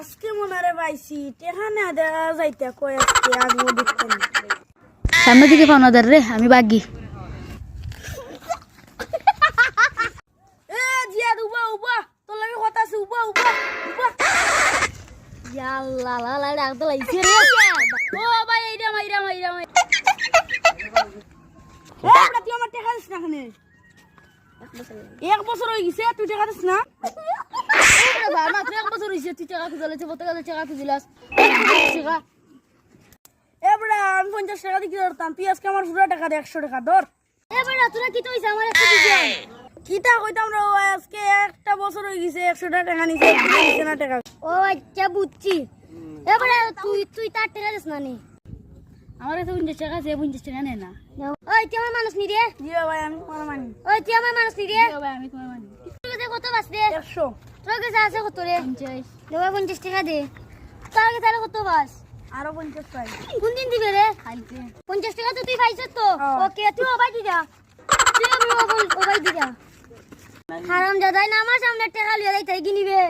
আজকে মনারে পাইছি টেহানে দেখা যাইতে কই আজকে আগো দেখতে না সামনে দিকে পাওনাদার রে আমি বাগি এ জিয়া উবা উবা তোর লাগে কথা আছে উবা উবা উবা ইয়াল্লা লা লা ডাক তো লাইছে রে ও ভাই এইরা মাইরা মাইরা মাইরা এ তুই আমার টেকা দিস না খানে এক বছর হয়ে গেছে তুই টেকা দিস না বাবা তুই এক বছর হইছে তুই টাকা খুঁজলাছে কত টাকা টাকা খুঁজলাস টাকা এ বড়া আমি 50 টাকা দিয়ে ধরতাম তুই আজকে আমার পুরো টাকা দে 100 টাকা ধর এ বড়া তোরা কি তো হইছে আমার একটু দিছে কিটা কইতাম রে ও আজকে একটা বছর হয়ে গেছে 100 টাকা নিছে দিছে না টাকা ও আচ্ছা বুঝছি এ বড়া তুই তার টাকা দিস না নি আমার কাছে 50 টাকা আছে 50 টাকা নে না ওই তুই আমার মানুষ নি রে জিও ভাই আমি তোমার মানি ওই তুই আমার মানুষ নি রে জিও ভাই আমি তোমার মানি তোর কাছে কত বাস রে 100 তোর কাছে আছে কত রে 50 দেবা 50 টাকা দে তোর কাছে আর কত বাস আরো 50 পাই কোন দিন দিবে রে কালকে 50 টাকা তো তুই পাইছ তো হ্যাঁ। ওকে তুই ওবাই দি যা তুই ওবাই দি যা হারাম দাদা না আমার সামনে টাকা লিয়ে যাইতে কি নিবে